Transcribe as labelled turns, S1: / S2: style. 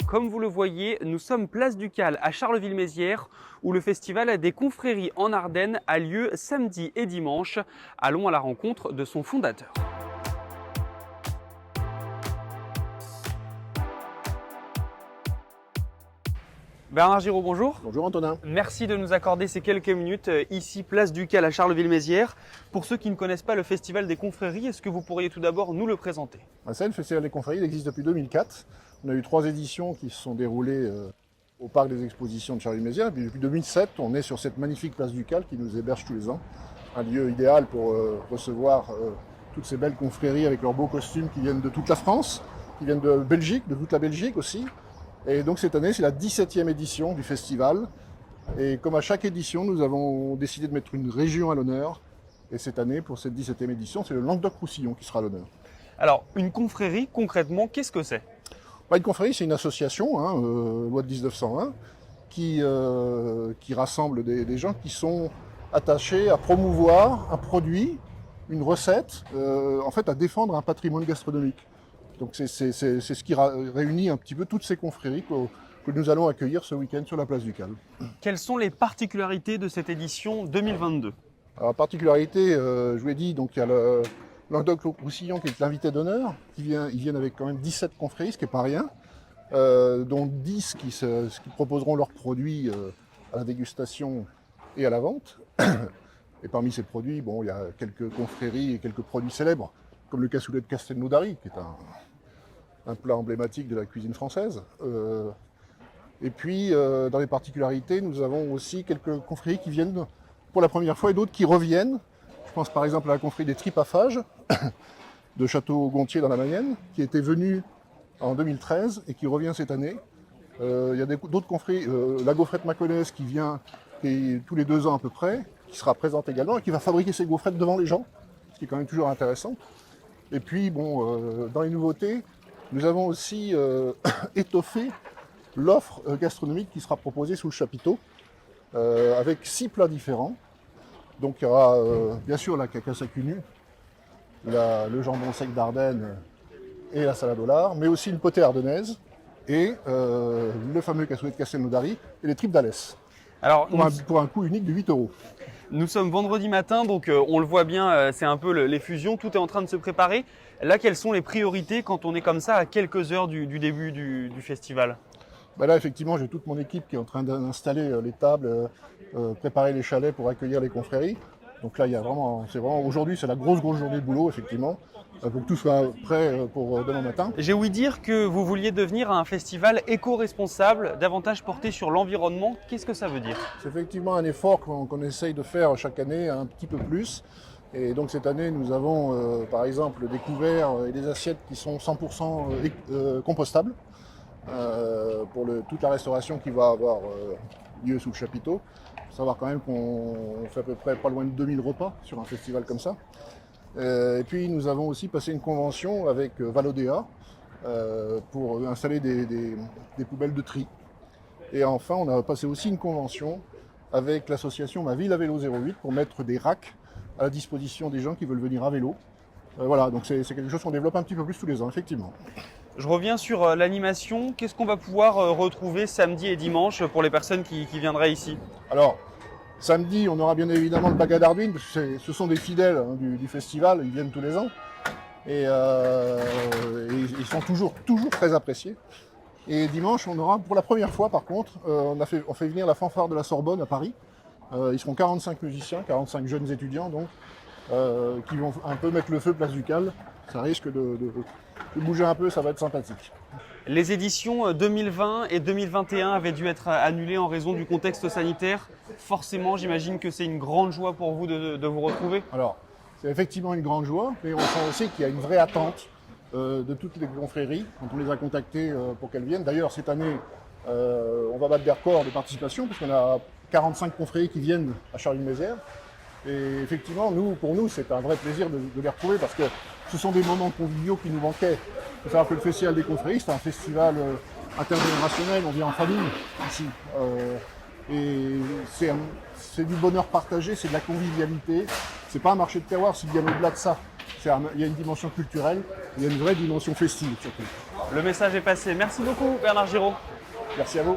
S1: comme vous le voyez, nous sommes place du Cal à Charleville-Mézières où le festival des confréries en Ardennes a lieu samedi et dimanche. Allons à la rencontre de son fondateur. Bernard Giraud, bonjour.
S2: Bonjour Antonin.
S1: Merci de nous accorder ces quelques minutes ici, place du Cal à Charleville-Mézières. Pour ceux qui ne connaissent pas le Festival des confréries, est-ce que vous pourriez tout d'abord nous le présenter?
S2: Ça, le Festival des confréries il existe depuis 2004. On a eu 3 éditions qui se sont déroulées au Parc des Expositions de Charleville-Mézières. Puis depuis 2007, on est sur cette magnifique place du Cal qui nous héberge tous les ans. Un lieu idéal pour recevoir toutes ces belles confréries avec leurs beaux costumes qui viennent de toute la France, qui viennent de Belgique, de toute la Belgique aussi. Et donc cette année, c'est la 17e édition du festival. Et comme à chaque édition, nous avons décidé de mettre une région à l'honneur. Et cette année, pour cette 17e édition, c'est le Languedoc-Roussillon qui sera à l'honneur.
S1: Alors, une confrérie, concrètement, qu'est-ce que c'est?
S2: Une confrérie, c'est une association, loi de 1901, qui rassemble des gens qui sont attachés à promouvoir un produit, une recette, en fait à défendre un patrimoine gastronomique. Donc c'est ce qui réunit un petit peu toutes ces confréries que nous allons accueillir ce week-end sur la place du Cal.
S1: Quelles sont les particularités de cette édition 2022?
S2: Alors, particularité, je vous l'ai dit, donc il y a le Languedoc-Roussillon qui est l'invité d'honneur. Ils viennent avec quand même 17 confréries, ce qui n'est pas rien, dont 10 qui proposeront leurs produits à la dégustation et à la vente. Et parmi ces produits, il y a quelques confréries et quelques produits célèbres, comme le cassoulet de Castelnaudary, qui est un plat emblématique de la cuisine française. Et puis, dans les particularités, nous avons aussi quelques confréries qui viennent pour la première fois et d'autres qui reviennent. Je pense par exemple à la confrérie des Tripaffages de Château-Gontier dans la Mayenne, qui était venue en 2013 et qui revient cette année. Il y a d'autres confréries, la gaufrette Maconnaise qui vient tous les 2 ans à peu près, qui sera présente également et qui va fabriquer ses gaufrettes devant les gens, ce qui est quand même toujours intéressant. Et puis, dans les nouveautés, nous avons aussi étoffé l'offre gastronomique qui sera proposée sous le chapiteau, avec 6 plats différents. Donc il y aura bien sûr la cacasse à cul nu, le jambon sec d'Ardennes et la salade au lard, mais aussi une potée ardennaise et le fameux cassoulet de Castelnaudary et les tripes d'Alès. Alors, pour un coût unique de 8 €.
S1: Nous sommes vendredi matin, donc on le voit bien, c'est un peu les fusions, tout est en train de se préparer. Là, quelles sont les priorités quand on est comme ça à quelques heures du début du festival?
S2: Là, effectivement, j'ai toute mon équipe qui est en train d'installer les tables, préparer les chalets pour accueillir les confréries. Donc là, aujourd'hui, c'est la grosse journée de boulot, effectivement, pour que tout soit prêt pour demain matin.
S1: J'ai ouï dire que vous vouliez devenir un festival éco-responsable, davantage porté sur l'environnement. Qu'est-ce que ça veut dire?
S2: C'est effectivement un effort qu'on essaye de faire chaque année, un petit peu plus. Et donc cette année, nous avons par exemple des couverts et des assiettes qui sont 100% compostables pour toute la restauration qui va avoir lieu sous le chapiteau. Il faut savoir quand même qu'on fait à peu près pas loin de 2000 repas sur un festival comme ça. Et puis nous avons aussi passé une convention avec Valodea pour installer des poubelles de tri. Et enfin, on a passé aussi une convention avec l'association Ma Ville à Vélo 08 pour mettre des racks à la disposition des gens qui veulent venir à vélo. Voilà, donc c'est quelque chose qu'on développe un petit peu plus tous les ans, effectivement.
S1: Je reviens sur l'animation. Qu'est-ce qu'on va pouvoir retrouver samedi et dimanche pour les personnes qui viendraient ici?
S2: Alors, samedi, on aura bien évidemment le Bagad Ardouin, parce que ce sont des fidèles du festival, ils viennent tous les ans. Et ils sont toujours très appréciés. Et dimanche, on aura pour la première fois par contre, on fait venir la fanfare de la Sorbonne à Paris. Ils seront 45 musiciens, 45 jeunes étudiants donc, qui vont un peu mettre le feu place du Cal. Ça risque de bouger un peu, ça va être sympathique.
S1: Les éditions 2020 et 2021 avaient dû être annulées en raison du contexte sanitaire. Forcément, j'imagine que c'est une grande joie pour vous de vous retrouver.
S2: Alors, c'est effectivement une grande joie, mais on sent aussi qu'il y a une vraie attente de toutes les confréries quand on les a contactées pour qu'elles viennent. D'ailleurs, cette année, on va battre des records de participation puisqu'on a 45 confréries qui viennent à Charleville-Mézières. Et effectivement, pour nous, c'est un vrai plaisir de les retrouver parce que ce sont des moments conviviaux qui nous manquaient. Il faut savoir que le Festival des confréries, c'est un festival intergénérationnel, on vient en famille ici. Et c'est du bonheur partagé, c'est de la convivialité. C'est pas un marché de terroir, c'est bien au-delà de ça. Il y a une dimension culturelle, il y a une vraie dimension festive surtout.
S1: Le message est passé. Merci beaucoup Bernard Giraud.
S2: Merci à vous.